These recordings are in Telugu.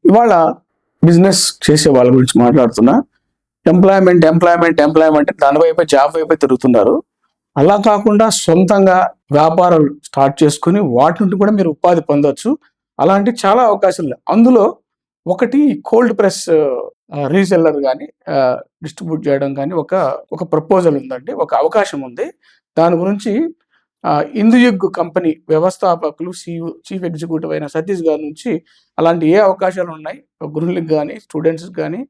ఇవాళ బిజినెస్ చేసే వాళ్ళ గురించి మాట్లాడుతున్నా. ఎంప్లాయ్మెంట్ దాని వైపే జాబ్ వైపే తిరుగుతున్నారు. అలా కాకుండా సొంతంగా వ్యాపారాలు స్టార్ట్ చేసుకుని వాటి నుండి కూడా మీరు ఉపాధి పొందొచ్చు. అలాంటి చాలా అవకాశాలు ఉన్నాయి. అందులో ఒకటి కోల్డ్ ప్రెస్ రీసెల్లర్ కానీ డిస్ట్రిబ్యూట్ చేయడం కానీ ఒక ప్రపోజల్ ఉందండి, ఒక అవకాశం ఉంది. దాని గురించి ఇందుయుగ్ కంపెనీ వ్యవస్థాపకులు చీఫ్ ఎగ్జిక్యూటివ్ అయిన సతీష్ గారి నుంచి అలాంటి ఏ అవకాశాలు ఉన్నాయి గృహిణులకు కానీ, స్టూడెంట్స్కి కానీ,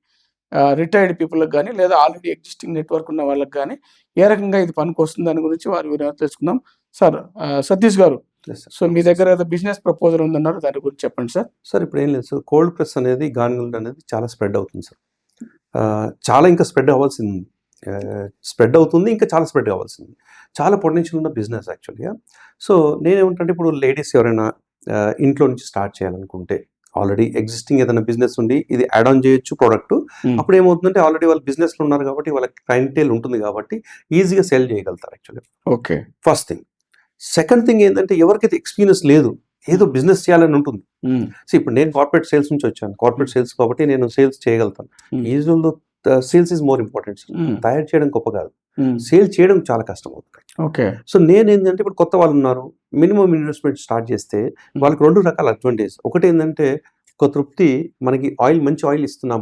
రిటైర్డ్ పీపుల్కి కానీ, లేదా ఆల్రెడీ ఎగ్జిస్టింగ్ నెట్వర్క్ ఉన్న వాళ్ళకి కానీ ఏ రకంగా ఇది పనికొస్తుంది దాని గురించి వారి తెలుసుకుందాం. సార్ సతీష్ గారు, సో మీ దగ్గర బిజినెస్ ప్రపోజల్ ఉందన్నారు, దాని గురించి చెప్పండి సార్. సార్ ఇప్పుడు ఏం లేదు సార్, కోల్డ్ ప్రెస్ అనేది గార్నిల్ అనేది చాలా స్ప్రెడ్ అవుతుంది సార్. చాలా ఇంకా స్ప్రెడ్ అవ్వాల్సింది, స్ప్రెడ్ అవుతుంది, ఇంకా చాలా స్ప్రెడ్ కావాల్సింది. చాలా పొటెన్షియల్ ఉన్న బిజినెస్ యాక్చువల్గా. సో నేనేమంటే ఇప్పుడు లేడీస్ ఎవరైనా ఇంట్లో నుంచి స్టార్ట్ చేయాలనుకుంటే, ఆల్రెడీ ఎగ్జిస్టింగ్ ఏదైనా బిజినెస్ ఉండి ఇది యాడ్ ఆన్ చేయొచ్చు ప్రోడక్ట్. అప్పుడు ఏమవుతుందంటే ఆల్రెడీ వాళ్ళు బిజినెస్లో ఉన్నారు కాబట్టి వాళ్ళకి క్లయింటేల్ ఉంటుంది కాబట్టి ఈజీగా సెల్ చేయగలుగుతారు యాక్చువల్గా. Okay, first thing. Second thing ఏంటంటే ఎవరికైతే ఎక్స్పీరియన్స్ లేదు, ఏదో బిజినెస్ చేయాలని ఉంటుంది. సో ఇప్పుడు నేను కార్పొరేట్ సేల్స్ నుంచి వచ్చాను, కార్పొరేట్ సేల్స్ కాబట్టి నేను సేల్స్ చేయగలుగుతాను. ఈ రోజుల్లో సేల్స్ ఈజ్ మోర్ ఇంపార్టెంట్. తయారు చేయడం గొప్ప కాదు, సేల్ చేయడం చాలా కష్టం అవుతుంది. ఓకే, సో నేనేంటంటే ఇప్పుడు కొత్త వాళ్ళు ఉన్నారు, మినిమం ఇన్వెస్ట్మెంట్ స్టార్ట్ చేస్తే వాళ్ళకి 2 రకాల అడ్వాంటేజ్. ఒకటి ఏంటంటే ఒక తృప్తి, మనకి ఆయిల్ మంచి ఆయిల్ ఇస్తున్నాం,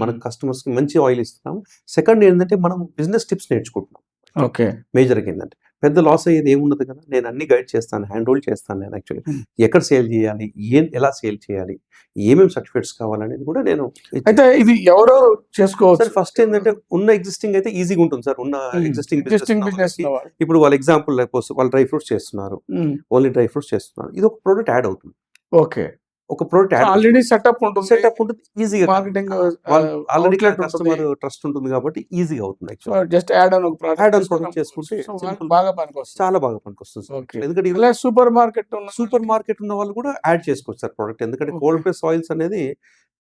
మన కస్టమర్స్కి మంచి ఆయిల్ ఇస్తున్నాం. సెకండ్ ఏంటంటే మనం బిజినెస్ టిప్స్ నేర్చుకుంటున్నాం. ఓకే, మేజర్గా ఏంటంటే పెద్ద లాస్ అయ్యేది ఏముండదు కదా, నేను అన్ని గైడ్ చేస్తాను, హ్యాండ్ హోల్డ్ చేస్తాను. నేను యాక్చువల్లీ ఎక్కడ సేల్ చేయాలి, ఎలా సేల్ చేయాలి, ఏమేమి సర్టిఫికేట్స్ కావాలనేది కూడా నేను. అయితే ఇది ఎవరెవరు చేసుకోవచ్చు? ఫస్ట్ ఏంటంటే ఉన్న ఎగ్జిస్టింగ్ అయితే ఈజీగా ఉంటుంది సార్. ఉన్న ఎగ్జిస్టింగ్ బిజినెస్ ఇప్పుడు వాళ్ళ ఎగ్జాంపుల్ లేకపోతే వాళ్ళు డ్రై ఫ్రూట్స్ చేస్తున్నారు, ఓన్లీ డ్రై ఫ్రూట్స్ చేస్తున్నారు, ఇది ఒక ప్రోడక్ట్ యాడ్ అవుతుంది. ఓకే, ఒక ప్రోడక్ట్ ఆల్రెడీ సెటప్ ఉంటుంది, ఈజీగా మార్కెటింగ్ ఆల్రెడీ కస్టమర్ ట్రస్ట్ ఉంటుంది కాబట్టి ఈజీగా అవుతుంది. జస్ట్ యాడ్ ఆన్ ప్రొడక్ట్ చేసుకుంటే బాగా పనికొస్తుంది, చాలా బాగా పనికొస్తుంది. ఎందుకంటే ఇలా సూపర్ మార్కెట్ ఉన్న వాళ్ళు కూడా యాడ్ చేసుకోవచ్చు సార్ ప్రోడక్ట్. ఎందుకంటే కోల్డ్ ప్రెస్ ఆయిల్స్ అనేది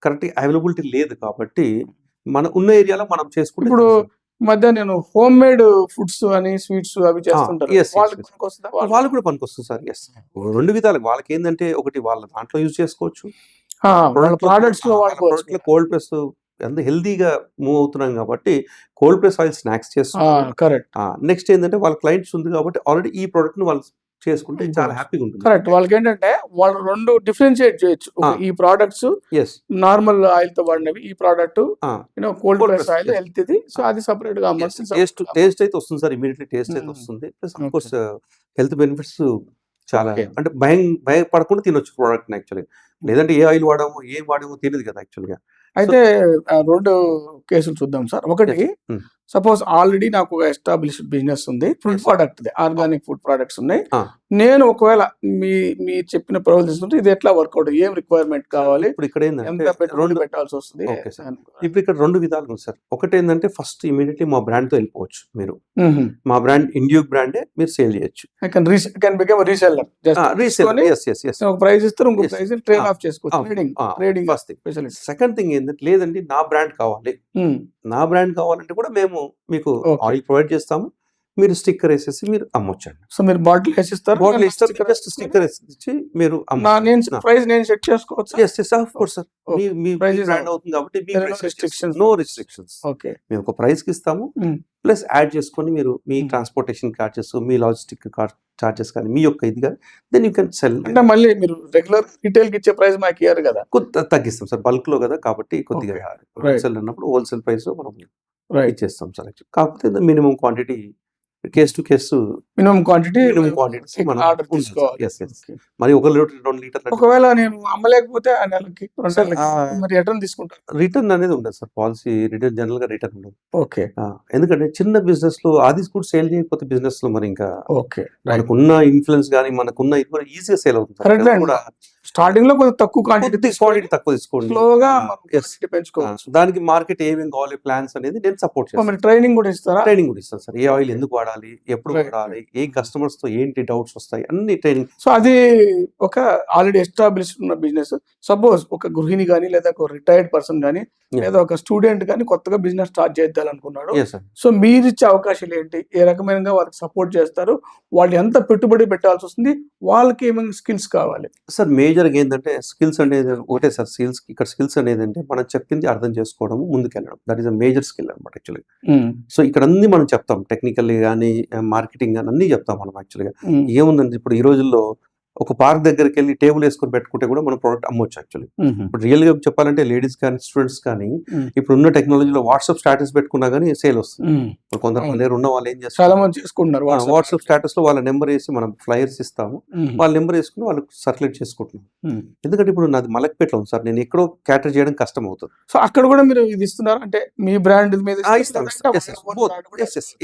కరెక్ట్ అవైలబిలిటీ లేదు కాబట్టి మన ఉన్న ఏరియాలో మనం చేసుకుంటే. ఇప్పుడు మధ్య నేను హోమ్ మేడ్ ఫుడ్స్ అని స్వీట్స్ అవి చేస్తుంటారు, వాళ్ళు కూడా పనికొస్తుంది సార్. ఎస్, 2 విధాలు. వాళ్ళకి ఏంటంటే ఒకటి వాళ్ళ దాంట్లో యూజ్ చేసుకోవచ్చు, ప్రొడక్ట్స్ లో కోల్డ్ ప్రెస్ ఎంత హెల్దీగా మూవ్ అవుతున్నాం కాబట్టి కోల్డ్ ప్రెస్ ఆయిల్ స్నాక్స్ చేస్తున్నారు. కరెక్ట్. నెక్స్ట్ ఏంటంటే వాళ్ళ క్లయింట్స్ ఉంది కాబట్టి ఆల్రెడీ ఈ ప్రోడక్ట్ ని వాళ్ళు చేసుకుంటే చాలా హ్యాపీగా ఉంటుంది. కరెక్ట్. వాళ్ళకి ఏంటంటే వాళ్ళు 2 డిఫరెన్షియేట్ చేయొచ్చు. ఈ ప్రోడక్ట్స్ నార్మల్ ఆయిల్ తో వాడినవి, ఈ product cold press oil health ఇది. సో అది సపరేట్ గా టేస్ట్ అయితే వస్తుంది సార్, ఇమీడియట్లీ టేస్ట్ అయితే వస్తుంది. Plus of course health benefits చాలా, అంటే భయపడకుండా తినొచ్చు ప్రోడక్ట్ యాక్చువల్గా. లేదంటే ఏ ఆయిల్ వాడామో తెలియదు కదా యాక్చువల్గా. అయితే 2 కేసులు చూద్దాం సార్. ఒకటి, సపోజ్ ఆల్రెడీ నాకు ఒక ఎస్టాబ్లిష్డ్ బిజినెస్ ఉంది, food product, organic food products ఉన్నాయి. నేను ఒకవేళ మీ చెప్పిన ప్రొవైల్ తీసుకుంటే ఇది ఎట్లా వర్కౌట్, ఏం రిక్వైర్మెంట్ కావాలి, ఇప్పుడు ఇక్కడ ఎంత పెట్టుబడి పెట్టాల్సి వస్తుంది? ఇప్పుడు ఇక్కడ 2 విధాలు ఉంది సార్. ఒకటి ఏంటంటే ఫస్ట్ ఇమీడియట్లీ మా బ్రాండ్ తో వెళ్ళిపోవచ్చు మీరు. మా బ్రాండ్ ఇండియూ బ్రాండే మీరు సేల్ చేయొచ్చు. ప్రైస్ ఇస్తారు, ఇంకో ప్రైస్ ట్రేడ్ ఆఫ్ చేసుకోవచ్చు. సెకండ్ థింగ్ ఏంటంటే లేదండి నా బ్రాండ్ కావాలి, నా బ్రాండ్ కావాలంటే కూడా మేము మీకు ఆయిల్ ప్రొవైడ్ చేస్తాము, మీరు స్టిక్కర్ వేసేసి మీరు అమ్మొచ్చండి. సో మీరు బాటిల్ వేసిస్తారు, జస్ట్ స్టిక్కర్ వేసి మీరు ప్రైస్ నేను సెట్ చేసుకోవచ్చు. Of course sir, me brand అవుతుంది కాబట్టి నో రిస్ట్రిక్షన్స్. ఓకే, మేము ఒక ప్రైస్ కి ఇస్తాము, ప్లస్ యాడ్ చేసుకొని మీరు మీ ట్రాన్స్పోర్టేషన్ చార్జెస్, మీ లాజిస్టిక్ చార్జెస్ కానీ, మీ యొక్క ఇది కానీ, దెన్ యూ కెన్ సెల్. అంటే మళ్ళీ మీరు రెగ్యులర్ రిటైల్ కి ఇచ్చే ప్రైస్ మాకు ఇయ్యారు కదా, తగ్గిస్తాం సార్, బల్క్ లో కదా కాబట్టి కొద్దిగా హోల్సేల్ అన్నప్పుడు హోల్సేల్ ప్రైస్ లో మనం ఇచ్చేస్తాం సార్. కాకపోతే minimum quantity, case to case minimum quantity order తీసుకోవాలి. మరి 1 లీటర్ 2 లీటర్లు ఒకవేళ నేను అమ్మలేకపోతే ఆ నెలకి 2 నెలలకి మరి రిటర్న్ తీసుకుంటారు? రిటర్న్ అనేది ఉండదు సార్, పాలసీ రిటర్న్ జనరల్ గా రిటర్న్ ఉండదు. ఓకే, ఎందుకంటే చిన్న బిజినెస్ లో అది కూడా సేల్ చేయకపోతే బిజినెస్ లో మరి ఇంకా ఓకే మనకున్న ఇన్ఫ్లుయెన్స్ కానీ మనకున్న ఇది కూడా ఈజీగా సేల్ అవుతుంది. స్టార్టింగ్ లో కొంచెం తక్కువ క్వాంటిటీ తక్కువ తీసుకోండి, స్లోగా పెంచుకోవచ్చు. దానికి మార్కెట్ ఏమేమి కావాలి ప్లాన్స్ అనేది నేను సపోర్ట్ చేస్తాను. ట్రైనింగ్ కూడా ఇస్తారా? ట్రైనింగ్ కూడా ఇస్తాను సార్, ఏ ఆయిల్ ఎందుకు వాడాలి, వాడాలి, ఎప్పుడు Right. వాడాలి, ఏ customers తో ఏంటి డౌట్స్ వస్తాయి అన్ని ట్రైనింగ్. సో అది ఒక ఆల్రెడీ ఎస్టాబ్లిష్డ్ ఉన్న బిజినెస్. సపోజ్ ఒక గృహిణి గాని లేదా ఒక రిటైర్డ్ పర్సన్ గాని Yeah. లేదా ఒక స్టూడెంట్ గాని కొత్తగా బిజినెస్ స్టార్ట్ చేద్దామనుకున్నాడు. Yes sir. సో మీరిచ్చే అవకాశాలు ఏంటి? ఏ రకమైనగా వాళ్ళకి సపోర్ట్ చేస్తారు? వాళ్ళు ఎంత పెట్టుబడి పెట్టాల్సి వస్తుంది? వాళ్ళకి ఏమైనా స్కిల్స్ కావాలి? సార్ మేజర్గా ఏంటంటే స్కిల్స్ అనేది ఒకటే సార్. ఇక్కడ స్కిల్స్ అనేది అంటే మనం చెప్పింది అర్థం చేసుకోవడం, ముందుకెళ్ళడం. That is a major skill అనమాట యాక్చువల్గా. సో ఇక్కడ అన్ని మనం చెప్తాం, టెక్నికల్లీ కానీ మార్కెటింగ్ కానీ అన్ని చెప్తాం మనం యాక్చువల్గా. ఏముందంటే ఇప్పుడు ఈ రోజుల్లో ఒక పార్క్ దగ్గరికి వెళ్ళి టేబుల్ వేసుకొని పెట్టుకుంటే కూడా మనం ప్రోడక్ట్ అమ్మొచ్చు యాక్చువల్లీ. ఇప్పుడు రియల్ గా చెప్పాలంటే లేడీస్ కానీ స్టూడెంట్స్ కానీ ఇప్పుడు ఉన్న టెక్నాలజీలో వాట్సాప్ స్టాటస్ పెట్టుకున్నా కానీ సేల్ వస్తుంది. ఇప్పుడు కొంతమంది దగ్గర ఉన్న వాళ్ళు ఏం చాలా చేస్తారు, మంది చేసుకుంటున్నారు. వాట్సాప్ స్టాటస్ లో వాళ్ళ నెంబర్ వేసి మనం ఫ్లైయర్స్ ఇస్తాము, వాళ్ళ నెంబర్ వేసుకుని వాళ్ళు సర్క్యులేట్ చేసుకుంటున్నాం. ఎందుకంటే ఇప్పుడు నాది మలక్పేటలో ఉంది సార్, నేను ఎక్కడో క్యాటర్ చేయడం కష్టం అవుతుంది. సో అక్కడ కూడా మీరు ఇది ఇస్తున్నారు అంటే మీ బ్రాండ్ మీద ఇస్తాం.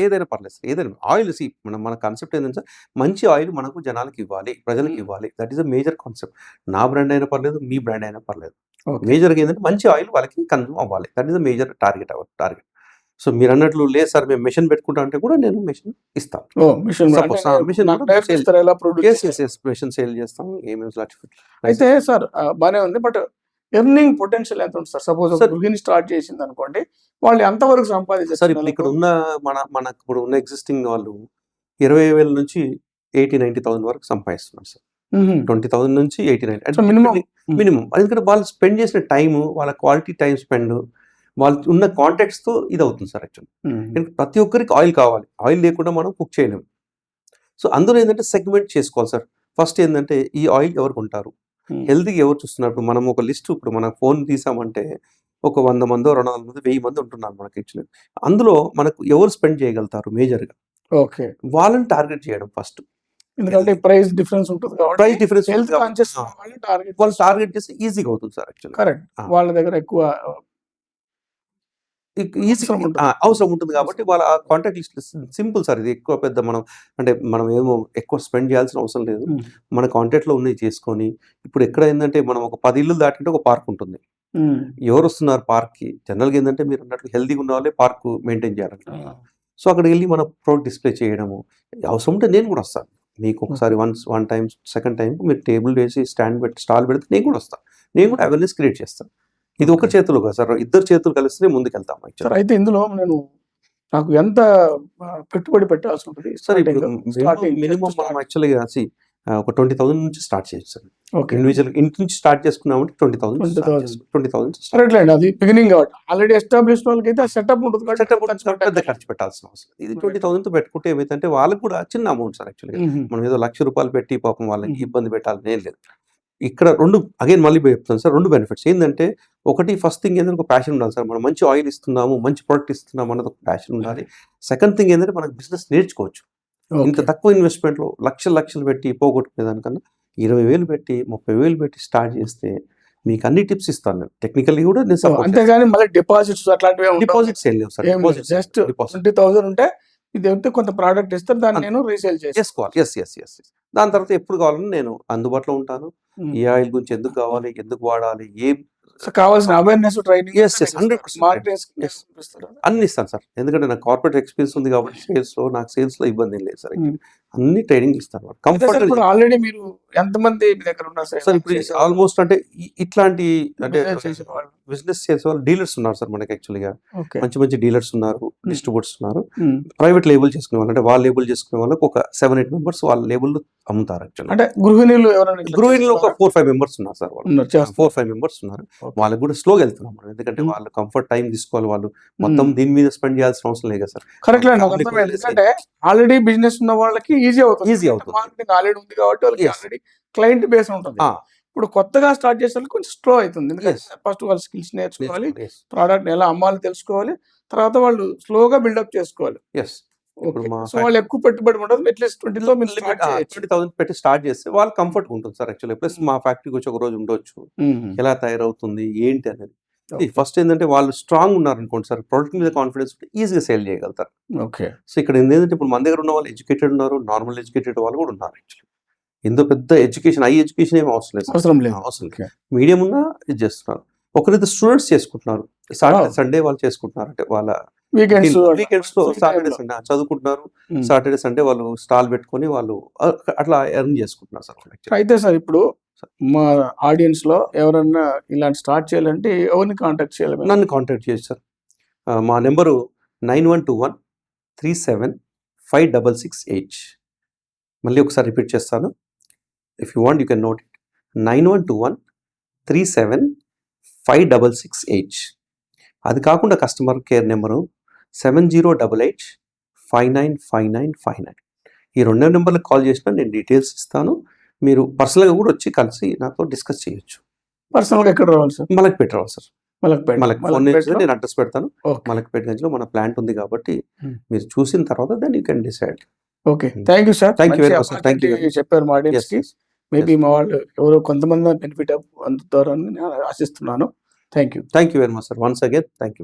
ఏదైనా పర్లేదు సార్, ఏదైనా ఆయిల్ మన కాన్సెప్ట్ ఏంటంటే సార్, మంచి ఆయిల్ మనకు జనాలకి ఇవ్వాలి, ప్రజలకు ఇవ్వాలి. That is a major concept. నా బ్రాండ్ అయినా పర్లేదు, మీ బ్రాండ్ అయినా పర్లేదు. మేజర్గా ఏంటంటే మంచి ఆయిల్ వాళ్ళకి కన్జ్యూమ్ అవ్వాలి. That is a major target. So మీరు అన్నట్లు లేదు సార్ మేము మెషిన్ పెట్టుకుంటా అంటే కూడా నేను మెషిన్ ఇస్తాను. మెషిన్ సేల్ చేస్తాం. అయితే సార్ బానే ఉంది. బట్ ఎర్నింగ్ పొటెన్షియల్ ఎంత ఉంటుంది సార్? సపోజ్ గృహిణి స్టార్ట్ చేసింది అనుకోండి, వాళ్ళు ఎంతవరకు సంపాదించారు సార్? ఇప్పుడు ఇక్కడ ఉన్న మనకు ఇప్పుడు ఉన్న ఎగ్జిస్టింగ్ వాళ్ళు 20,000 నుంచి 80,000-90,000 వరకు సంపాదిస్తున్నారు సార్. 20,000 నుంచి 80,000 మినిమం. ఎందుకంటే వాళ్ళు స్పెండ్ చేసిన టైం, వాళ్ళ క్వాలిటీ టైం స్పెండ్, వాళ్ళు ఉన్న కాంటాక్ట్స్ తో ఇది అవుతుంది సార్ యాక్చువల్లీ. ప్రతి ఒక్కరికి ఆయిల్ కావాలి, ఆయిల్ లేకుండా మనం కుక్ చేయలేము. సో అందులో ఏంటంటే సెగ్మెంట్ చేసుకోవాలి సార్. ఫస్ట్ ఏంటంటే ఈ ఆయిల్ ఎవరు కొంటారు, హెల్తీగా ఎవరు చూస్తున్నారు. మనం ఒక లిస్ట్, ఇప్పుడు మన ఫోన్ తీసామంటే ఒక 100 మందో 200 మంది 1000 మంది ఉంటున్నారు మనకి యాక్చువల్లీ. అందులో మనకు ఎవరు స్పెండ్ చేయగలుగుతారు మేజర్గా, ఓకే, వాళ్ళని టార్గెట్ చేయడం ఫస్ట్. ఎందుకంటే ప్రైస్ డిఫరెన్స్ ఉంటుంది కాబట్టి ప్రైస్ డిఫరెన్స్ హెల్త్ కాన్షియస్ వాళ్ళు టార్గెట్ చేస్తే ఈజీగా అవుతుంది సార్ యాక్చువల్లీ. కరెక్ట్. వాళ్ళ దగ్గర ఎక్కువ అవసరం ఉంటుంది కాబట్టి వాళ్ళ కాంటాక్ట్ లిస్ట్ సింపుల్ సార్. ఇది ఎక్కువ పెద్ద మనం ఏమో ఎక్కువ స్పెండ్ చేయాల్సిన అవసరం లేదు. మన కాంటాక్ట్ లో ఉన్నాయి చేసుకొని, ఇప్పుడు ఎక్కడ ఏంటంటే మనం ఒక 10 ఇల్లు దాటింటే ఒక పార్క్ ఉంటుంది. ఎవరు వస్తున్నారు పార్క్ కి? జనరల్గా ఏంటంటే మీరు అన్నట్లు హెల్తీగా ఉన్న వాళ్ళే పార్క్ మెయింటైన్ చేయాలంట. సో అక్కడికి వెళ్ళి మన ప్రోడక్ట్ డిస్ప్లే చేయడము, అవసరం ఉంటే నేను కూడా వస్తాను. మీకు ఒకసారి వన్ టైం, సెకండ్ టైం మీరు టేబుల్ వేసి స్టాల్ పెడితే నేను కూడా వస్తాను. నేను కూడా అవేర్నెస్ క్రియేట్ చేస్తాను. ఇది ఒక చేతులు కదా సార్, ఇద్దరు చేతులు కలిస్తే ముందుకు వెళ్తాం. అయితే ఇందులో నాకు ఎంత పెట్టుబడి పెట్టాల్సి ఉంటుంది సార్? ఇప్పుడు మినిమం మనం యాక్చువల్గా ఒక 20,000 నుంచి స్టార్ట్ చేయొచ్చు సార్. ఇండివిజువల్ ఇంటి నుంచి స్టార్ట్ చేసుకున్నామంటే 20,000 అది బిగినింగ్ కాబట్టి ఆల్రెడీ ఎస్టాబ్లిష్ వాళ్ళకి అయితే సెటప్ ఉంటుంది. పెద్ద ఖర్చు పెట్టాల్సిన అవసరం. ఇది 20,000తో పెట్టుకుంటే ఏమైతే వాళ్ళకి కూడా చిన్న అమౌంట్ సార్ యాక్చువల్గా. మనం ఏదో ₹1,00,000 పెట్టి పాపం వాళ్ళకి ఇబ్బంది పెట్టాలని ఏం లేదు. ఇక్కడ మళ్ళీ చెప్తాను సార్, 2 బెనిఫిట్స్ ఏంటంటే, ఒకటి ఫస్ట్ థింగ్ ఏంటంటే ఒక ప్యాషన్ ఉండాలి సార్. మనం మంచి ఆయిల్ ఇస్తున్నాము, మంచి ప్రొడక్ట్ ఇస్తున్నాము అన్నది ఒక ప్యాషన్ ఉండాలి. సెకండ్ థింగ్ ఏంటంటే మనకు బిజినెస్ నేర్చుకోవచ్చు. ఇంత తక్కువ ఇన్వెస్ట్మెంట్లో లక్షలు పెట్టి పోగొట్టుకునే దానికన్నా 20,000 పెట్టి 30,000 పెట్టి స్టార్ట్ చేస్తే మీకు అన్ని టిప్స్ ఇస్తాను నేను. టెక్నికల్లీ కూడా నేను అంతేగాని మళ్ళీ డిపాజిట్స్ అట్లాంటివి డిపాజిట్స్ ఏం లేవు సార్. జస్ట్ 20,000 ఉంటే ఇది అయితే కొంత ప్రోడక్ట్ ఇస్తారు, దాన్ని నేను రీసేల్ చేసుకోవాలి. ఎస్. దాని తర్వాత ఎప్పుడు కావాలని నేను అందుబాటులో ఉంటాను. ఈ ఆయిల్ గురించి ఎందుకు కావాలి, ఎందుకు వాడాలి, కావాల్సిన అవేర్నెస్, ట్రైనింగ్ అన్ని ఇస్తాను సార్. ఎందుకంటే నాకు కార్పొరేట్ ఎక్స్పీరియన్స్ ఉంది కాబట్టి సేల్స్ లో ఇబ్బంది ఏం లేదు సార్. అన్ని ట్రైనింగ్ ఇస్తాను. కంఫర్టబుల్. ఆల్రెడీ మీరు ఎంతమంది మీ దగ్గర ఉన్నారు సార్? ఇప్పుడు ఆల్మోస్ట్ అంటే ఇట్లాంటి అంటే బిజినెస్ చేసే వాళ్ళు డీలర్స్ ఉన్నారు సార్ మనకి యాక్చువల్గా. మంచి డీలర్స్ ఉన్నారు, డిస్ట్రిబ్యూటర్స్ ఉన్నారు. ప్రైవేట్ లేబుల్ చేసుకునే వాళ్ళు, అంటే వాళ్ళు లేబుల్ చేసుకునే వాళ్ళకి ఒక 7-8 మెంబర్స్ వాళ్ళ లేబుల్ అమ్ముతారు యాక్చువల్గా. అంటే గృహిణులు ఒక 4-5 మెంబర్స్ ఉన్నారు సార్. వాళ్ళు 4-5 మెంబర్స్ ఉన్నారు. వాళ్ళకి కూడా స్లోగా వెళ్తున్నాం మనం, ఎందుకంటే వాళ్ళు కంఫర్ట్ టైం తీసుకోవాలి. వాళ్ళు మొత్తం దీని మీద స్పెండ్ చేయాల్సిన అవసరం లేదు కదా సార్. కరెక్ట్. ఎందుకంటే ఆల్రెడీ బిజినెస్ ఉన్న వాళ్ళకి ఈజీ అవుతుంది. మార్కెటింగ్ ఆల్రెడీ ఉంది కాబట్టి వాళ్ళకి ఆల్రెడీ క్లయింట్ బేస్ ఉంటుంది. ఇప్పుడు కొత్తగా స్టార్ట్ చేసే వాళ్ళకి కొంచెం స్లో అవుతుంది. ఎందుకంటే ఫస్ట్ వాళ్ళ స్కిల్స్ నేర్చుకోవాలి, ప్రోడక్ట్ ఎలా అమ్మాలో తెలుసుకోవాలి, తర్వాత వాళ్ళు స్లోగా బిల్డప్ చేసుకోవాలి. సో వాళ్ళు ఎక్కువ పెట్టుబడి ఉండదు. అట్లీస్ట్ 20,000 పెట్టి స్టార్ట్ చేస్తే వాళ్ళు కంఫర్ట్ ఉంటుంది సార్ యాక్చువల్లీ. ప్లస్ మా ఫ్యాక్టరీకి వచ్చి ఒక రోజు ఉండొచ్చు, ఎలా తయారవుతుంది ఏంటి అనేది. ఫస్ట్ ఏంటంటే వాళ్ళు స్ట్రాంగ్ ఉన్నారు అనుకోండి సార్, ప్రొడక్ట్ మీద కాన్ఫిడెన్స్ ఉంటే ఈజీగా సేల్ చేయగలుగుతారు. సో ఇక్కడ ఏంటంటే ఇప్పుడు మన దగ్గర ఉన్న వాళ్ళు ఎడ్యుకేటెడ్ ఉన్నారు, నార్మల్ ఎడ్యుకేటెడ్ వాళ్ళు కూడా ఉన్నారు యాక్చువల్లీ. ఎంతో పెద్ద ఎడ్యుకేషన్, ఎడ్యుకేషన్ ఏమి అవసరం లేదు. మీడియం ఉన్నా ఇది చేస్తున్నారు. ఒకరిద్దరు స్టూడెంట్స్ చేసుకుంటున్నారు, సండే వాళ్ళు చేసుకుంటున్నారు. అంటే వాళ్ళ వీకెండ్స్ వీకెండ్స్ లో సాటర్డే సండే చదువుకుంటున్నారు, సాటర్డే సండే వాళ్ళు స్టాల్ పెట్టుకొని వాళ్ళు అట్లా ఎర్న్ చేసుకుంటున్నారు సార్. అయితే సార్ ఇప్పుడు మా ఆడియన్స్ లో ఎవరన్నా ఇలాంటి స్టార్ట్ చేయాలంటే ఎవరిని కాంటాక్ట్ చేయాలి మీరు? నన్ను కాంటాక్ట్ చేయొచ్చు సార్. మా నెంబరు 9121375668. మళ్ళీ ఒకసారి రిపీట్ చేస్తాను. If you want you can note it. 9121375668. అది కాకుండా కస్టమర్ కేర్ నెంబరు 7088595959. ఈ 2 నెంబర్లకు కాల్ చేసినా నేను డీటెయిల్స్ ఇస్తాను. మీరు పర్సనల్గా కూడా వచ్చి కలిసి నాతో డిస్కస్ చేయొచ్చు. పర్సనల్ గా ఎక్కడ రావాలి సార్? మలక్పేట రావాలి సార్. మలక్ ఫోన్ చేస్తే నేను అడ్రస్ పెడతాను. ఓకే. మలక్పేట గంజ్లో మన ప్లాంట్ ఉంది కాబట్టి మీరు చూసిన తర్వాత then you can decide. Okay, thank you sir. Thank you very much, sir. Thank you. చెప్పారు మా ఆడియన్స్ కి. Yes. మేబీ మా వాళ్ళు ఎవరో కొంతమంది బెనిఫిట్ అందుతారని నేను ఆశిస్తున్నాను. Thank you. Thank you very much, sir. Once again, thank you.